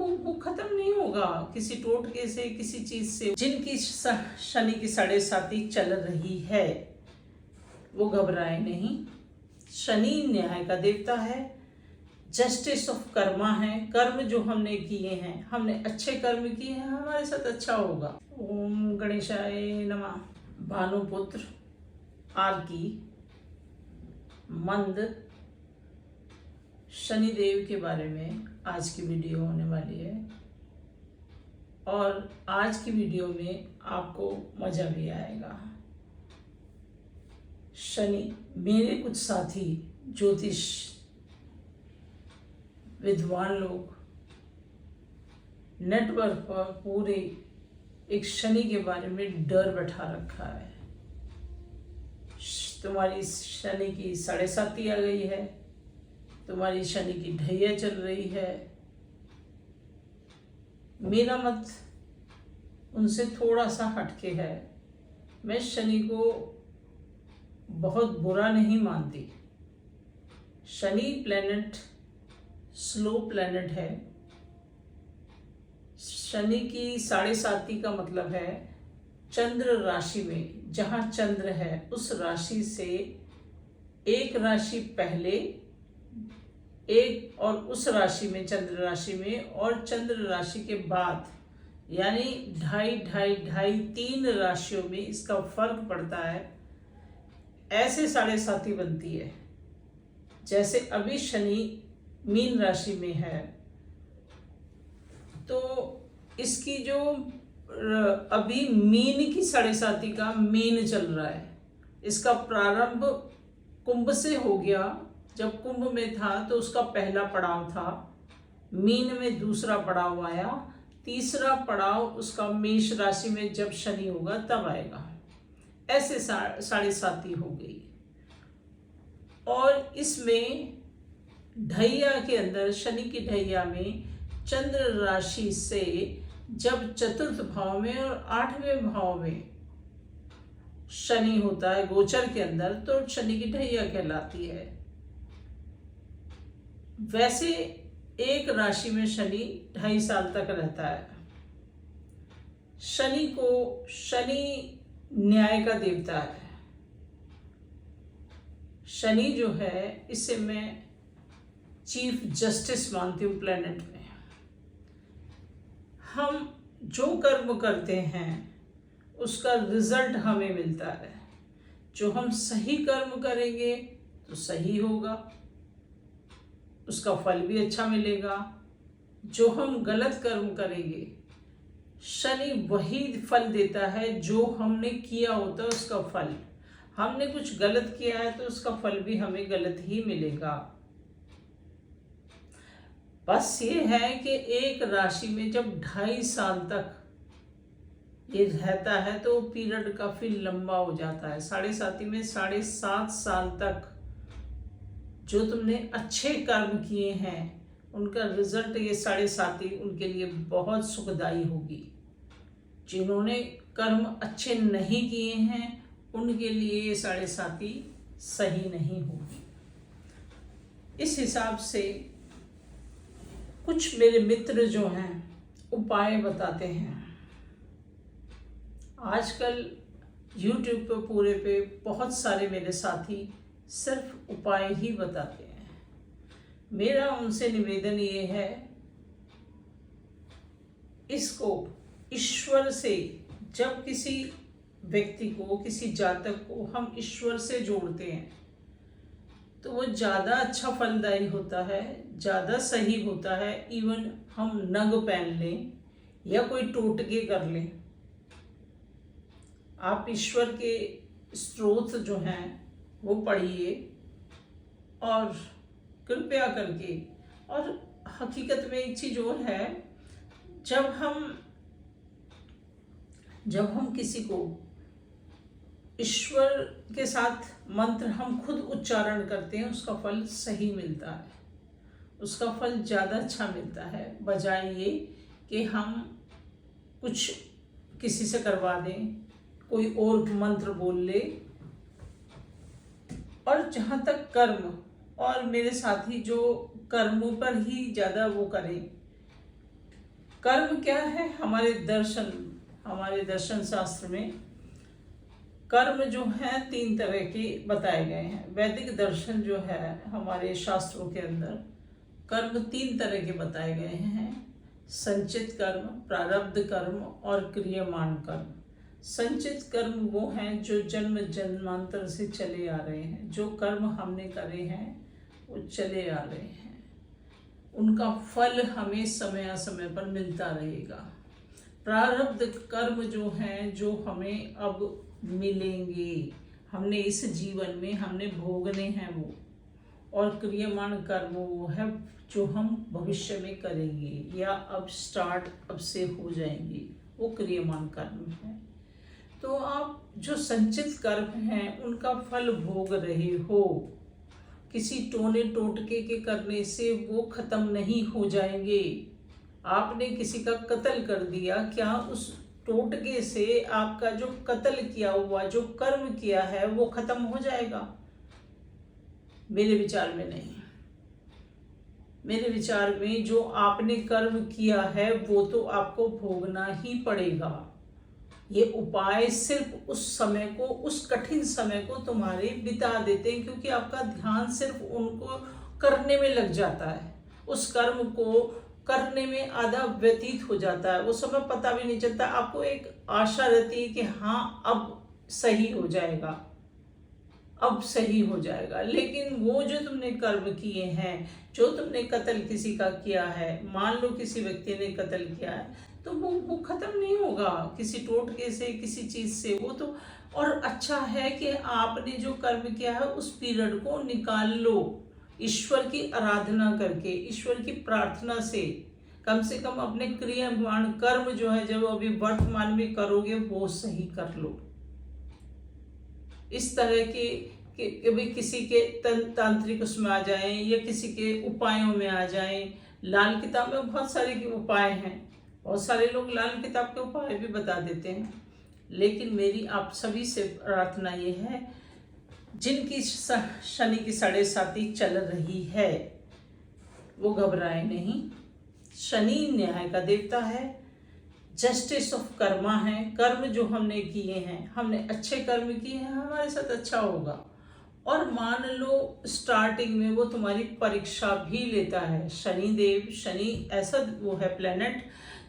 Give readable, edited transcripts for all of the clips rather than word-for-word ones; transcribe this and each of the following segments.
वो खत्म नहीं होगा किसी टोटके से, किसी चीज से। जिनकी शनि की 7.5 चल रही है वो घबराए नहीं। शनि न्याय का देवता है, जस्टिस ऑफ कर्मा है। कर्म जो हमने किए हैं, हमने अच्छे कर्म किए हैं, हमारे साथ अच्छा होगा। ओम गणेशाय नमः। भानुपुत्र आर्की मंद शनिदेव के बारे में आज की वीडियो होने वाली है, और आज की वीडियो में आपको मजा भी आएगा। शनि, मेरे कुछ साथी ज्योतिष विद्वान लोग नेटवर्क पर पूरे एक शनि के बारे में डर बैठा रखा है। तुम्हारी शनि की 7.5 आ गई है, तुम्हारी शनि की ढैया चल रही है। मेरा मत उनसे थोड़ा सा हटके है। मैं शनि को बहुत बुरा नहीं मानती। शनि प्लेनेट स्लो प्लेनेट है। शनि की 7.5 का मतलब है चंद्र राशि में, जहाँ चंद्र है उस राशि से एक राशि पहले, एक और उस राशि में, चंद्र राशि में, और चंद्र राशि के बाद, यानी 2.5 राशियों में इसका फर्क पड़ता है। ऐसे 7.5 बनती है। जैसे अभी शनि मीन राशि में है, तो इसकी जो अभी मीन की 7.5 का मीन चल रहा है। इसका प्रारंभ कुंभ से हो गया। जब कुंभ में था तो उसका पहला पड़ाव था, मीन में दूसरा पड़ाव आया, तीसरा पड़ाव उसका मेष राशि में जब शनि होगा तब आएगा। ऐसे 7.5 हो गई। और इसमें ढैया के अंदर, शनि की ढैया में, चंद्र राशि से जब चतुर्थ भाव में और 8वें भाव में शनि होता है गोचर के अंदर, तो शनि की ढैया कहलाती है। वैसे एक राशि में शनि 2.5 साल तक रहता है। शनि न्याय का देवता है। शनि जो है, इसे मैं चीफ जस्टिस मानती हूँ प्लेनेट में। हम जो कर्म करते हैं उसका रिजल्ट हमें मिलता है। जो हम सही कर्म करेंगे तो सही होगा, उसका फल भी अच्छा मिलेगा। जो हम गलत कर्म करेंगे, शनि वही फल देता है जो हमने किया होता है उसका फल। हमने कुछ गलत किया है तो उसका फल भी हमें गलत ही मिलेगा। बस ये है कि एक राशि में जब 2.5 साल तक ये रहता है तो पीरियड काफी लंबा हो जाता है। 7.5 में 7.5 साल तक जो तुमने अच्छे कर्म किए हैं उनका रिजल्ट ये 7.5 उनके लिए बहुत सुखदायी होगी। जिन्होंने कर्म अच्छे नहीं किए हैं उनके लिए ये 7.5 सही नहीं होगी। इस हिसाब से कुछ मेरे मित्र जो हैं उपाय बताते हैं। आजकल YouTube पे पूरे पे बहुत सारे मेरे साथी सिर्फ उपाय ही बताते हैं। मेरा उनसे निवेदन ये है, इसको ईश्वर से, जब किसी व्यक्ति को, किसी जातक को हम ईश्वर से जोड़ते हैं तो वो ज़्यादा अच्छा फलदायी होता है, ज़्यादा सही होता है। इवन हम नग पहन लें या कोई टोटके कर लें, आप ईश्वर के स्त्रोत जो हैं वो पढ़िए और कृपया करके। और हकीकत में एक चीज़ और है, जब हम किसी को ईश्वर के साथ मंत्र हम खुद उच्चारण करते हैं, उसका फल सही मिलता है, उसका फल ज़्यादा अच्छा मिलता है, बजाय ये कि हम कुछ किसी से करवा दें, कोई और मंत्र बोल ले। और जहाँ तक कर्म, और मेरे साथी जो कर्मों पर ही ज़्यादा वो करें, कर्म क्या है? हमारे दर्शन शास्त्र में कर्म जो है 3 तरह के बताए गए हैं। वैदिक दर्शन जो है हमारे शास्त्रों के अंदर कर्म 3 तरह के बताए गए हैं। संचित कर्म, प्रारब्ध कर्म और क्रियमाण कर्म। संचित कर्म वो हैं जो जन्म जन्मांतर से चले आ रहे हैं। जो कर्म हमने करे हैं वो चले आ रहे हैं, उनका फल हमें समय समय पर मिलता रहेगा। प्रारब्ध कर्म जो हैं जो हमें अब मिलेंगे, हमने इस जीवन में हमने भोगने हैं वो। और क्रियमाण कर्म वो है जो हम भविष्य में करेंगे या अब से हो जाएंगे, वो क्रियमाण कर्म है। तो आप जो संचित कर्म हैं उनका फल भोग रहे हो। किसी टोने टोटके के करने से वो खत्म नहीं हो जाएंगे। आपने किसी का कत्ल कर दिया, क्या उस टोटके से आपका जो कत्ल किया हुआ जो कर्म किया है वो खत्म हो जाएगा? मेरे विचार में नहीं। मेरे विचार में जो आपने कर्म किया है वो तो आपको भोगना ही पड़ेगा। ये उपाय सिर्फ उस समय को, उस कठिन समय को तुम्हारे बिता देते हैं, क्योंकि आपका ध्यान सिर्फ उनको करने में लग जाता है। उस कर्म को करने में आधा व्यतीत हो जाता है, वो समय पता भी नहीं चलता। आपको एक आशा रहती है कि हाँ अब सही हो जाएगा, अब सही हो जाएगा। लेकिन वो जो तुमने कर्म किए हैं, जो तुमने कत्ल किसी का किया है, मान लो किसी व्यक्ति ने कत्ल किया है, तो वो खत्म नहीं होगा किसी टोटके से, किसी चीज से। वो तो और अच्छा है कि आपने जो कर्म किया है उस पीरियड को निकाल लो, ईश्वर की आराधना करके, ईश्वर की प्रार्थना से कम अपने क्रियामाण कर्म जो है जब अभी वर्तमान में करोगे वो सही कर लो। इस तरह के कभी किसी के तांत्रिक उसमें आ जाएं या किसी के उपायों में आ जाएं। लाल किताब में बहुत सारे के उपाय हैं, बहुत सारे लोग लाल किताब के उपाय भी बता देते हैं। लेकिन मेरी आप सभी से प्रार्थना ये है, जिनकी शनि की 7.5 चल रही है वो घबराए नहीं। शनि न्याय का देवता है, जस्टिस ऑफ कर्मा है। कर्म जो हमने किए हैं, हमने अच्छे कर्म किए हैं, हमारे साथ अच्छा होगा। और मान लो स्टार्टिंग में वो तुम्हारी परीक्षा भी लेता है। शनि ऐसा वो है प्लेनेट,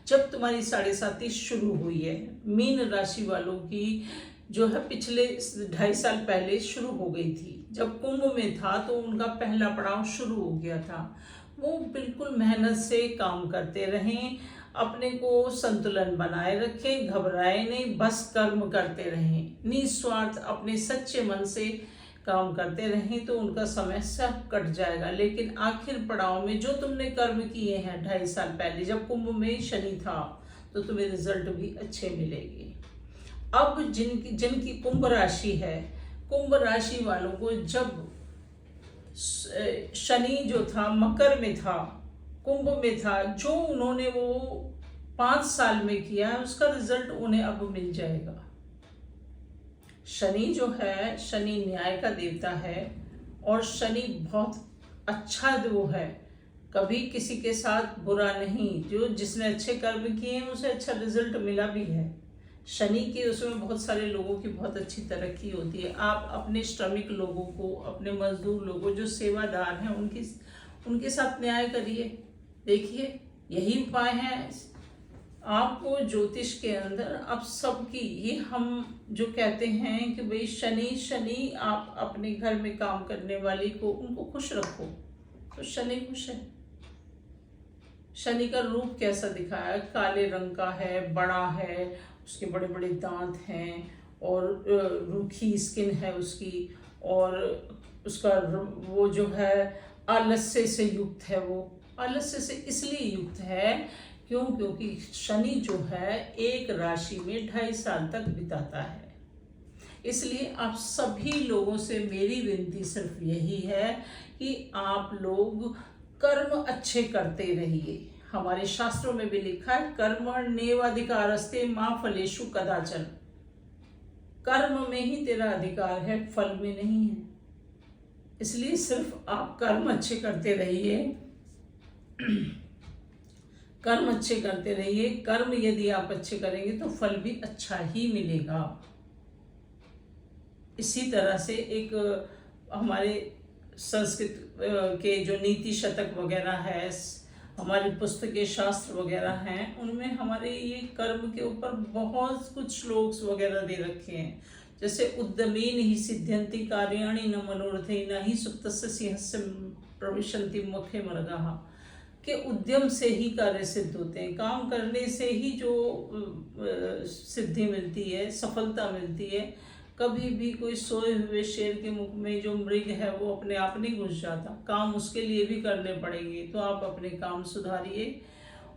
जब तुम्हारी 7.5 शुरू हुई है, मीन राशि वालों की जो है पिछले 2.5 साल पहले शुरू हो गई थी। जब कुंभ में था तो उनका पहला पड़ाव शुरू हो गया था। वो बिल्कुल मेहनत से काम करते रहें, अपने को संतुलन बनाए रखें, घबराए नहीं, बस कर्म करते रहें, निस्वार्थ अपने सच्चे मन से काम करते रहें, तो उनका समय सब कट जाएगा। लेकिन आखिर पड़ाव में जो तुमने कर्म किए हैं 2.5 साल पहले, जब कुंभ में शनि था, तो तुम्हें रिजल्ट भी अच्छे मिलेंगे। अब जिनकी कुंभ राशि है, कुंभ राशि वालों को जब शनि जो था मकर में था, कुंभ में था, जो उन्होंने वो 5 साल में किया है उसका रिजल्ट उन्हें अब मिल जाएगा। शनि जो है, शनि न्याय का देवता है और शनि बहुत अच्छा वो है, कभी किसी के साथ बुरा नहीं। जो जिसने अच्छे कर्म किए हैं उसे अच्छा रिजल्ट मिला भी है। शनि के उसमें बहुत सारे लोगों की बहुत अच्छी तरक्की होती है। आप अपने श्रमिक लोगों को, अपने मजदूर लोगों, जो सेवादार हैं, उनके साथ न्याय करिए। देखिए यही उपाय है आपको ज्योतिष के अंदर। अब सबकी ये हम जो कहते हैं कि भाई शनि आप अपने घर में काम करने वाली को उनको खुश रखो, तो शनि खुश है। शनि का रूप कैसा दिखाया है? काले रंग का है, बड़ा है, उसके बड़े बड़े दांत हैं और रूखी स्किन है उसकी, और उसका वो जो है आलस्य से युक्त है। वो आलस्य से इसलिए युक्त है क्योंकि शनि जो है एक राशि में 2.5 साल तक बिताता है। इसलिए आप सभी लोगों से मेरी विनती सिर्फ यही है कि आप लोग कर्म अच्छे करते रहिए। हमारे शास्त्रों में भी लिखा है, कर्मण्येवाधिकारस्ते मा फलेषु कदाचन। कर्म में ही तेरा अधिकार है, फल में नहीं है। इसलिए सिर्फ आप कर्म अच्छे करते रहिए। कर्म अच्छे करते रहिए। कर्म यदि आप अच्छे करेंगे तो फल भी अच्छा ही मिलेगा। इसी तरह से एक हमारे संस्कृत के जो नीति शतक वगैरह है, हमारी पुस्तकें शास्त्र वगैरह हैं, उनमें हमारे ये कर्म के ऊपर बहुत कुछ श्लोक्स वगैरह दे रखे हैं। जैसे उद्यमेन ही सिद्ध्यन्ति कार्याणि न मनोरथै न ही सुप्तस्य सिंहस्य प्रविशन्ति मुखे मृगाः, के उद्यम से ही कार्य सिद्ध होते हैं। काम करने से ही जो सिद्धि मिलती है, सफलता मिलती है। कभी भी कोई सोए हुए शेर के मुख में जो मृग है वो अपने आप नहीं घुस जाता, काम उसके लिए भी करने पड़ेंगे। तो आप अपने काम सुधारिए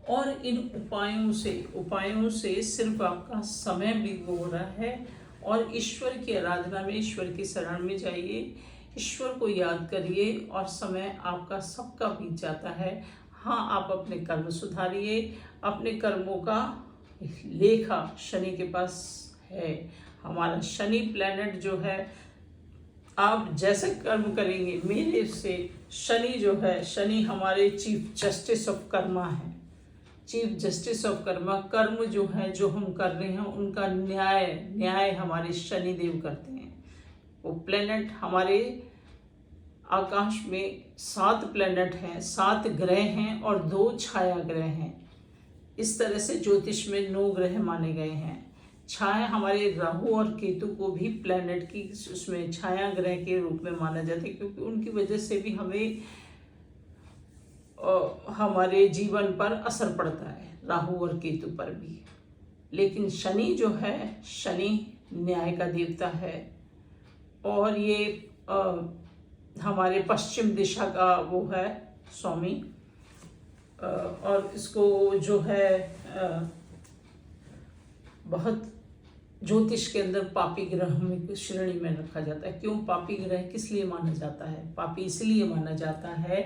और इन उपायों से सिर्फ आपका समय भी हो रहा है। और ईश्वर की आराधना में, ईश्वर की शरण में जाइए, ईश्वर को याद करिए और समय आपका सबका बीत जाता है। हाँ, आप अपने कर्म सुधारिए। अपने कर्मों का लेखा शनि के पास है। हमारा शनि प्लैनेट जो है, आप जैसे कर्म करेंगे, मेरे से शनि जो है, शनि हमारे चीफ जस्टिस ऑफ कर्मा है। चीफ जस्टिस ऑफ कर्मा, कर्म जो है, जो हम कर रहे हैं उनका न्याय हमारे शनि देव करते हैं। वो प्लैनेट हमारे आकाश में 7 प्लैनेट हैं, 7 ग्रह हैं और 2 छाया ग्रह हैं। इस तरह से ज्योतिष में 9 ग्रह माने गए हैं। छाया हमारे राहु और केतु को भी प्लैनेट की उसमें छाया ग्रह के रूप में माना जाता है, क्योंकि उनकी वजह से भी हमें हमारे जीवन पर असर पड़ता है, राहु और केतु पर भी। लेकिन शनि जो है, शनि न्याय का देवता है और ये हमारे पश्चिम दिशा का वो है स्वामी। और इसको जो है बहुत ज्योतिष के अंदर पापी ग्रह में श्रेणी में रखा जाता है। क्यों पापी ग्रह किस लिए माना जाता है? पापी इसलिए माना जाता है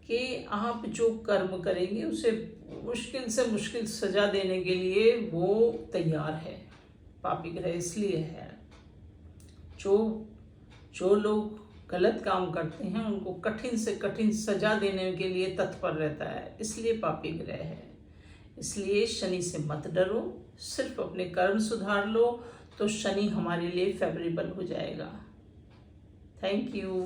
कि आप जो कर्म करेंगे उसे मुश्किल से मुश्किल सजा देने के लिए वो तैयार है। पापी ग्रह इसलिए है, जो लोग गलत काम करते हैं उनको कठिन से कठिन सजा देने के लिए तत्पर रहता है, इसलिए पापी ग्रह है। इसलिए शनि से मत डरो, सिर्फ अपने कर्म सुधार लो तो शनि हमारे लिए फेवरेबल हो जाएगा। Thank you.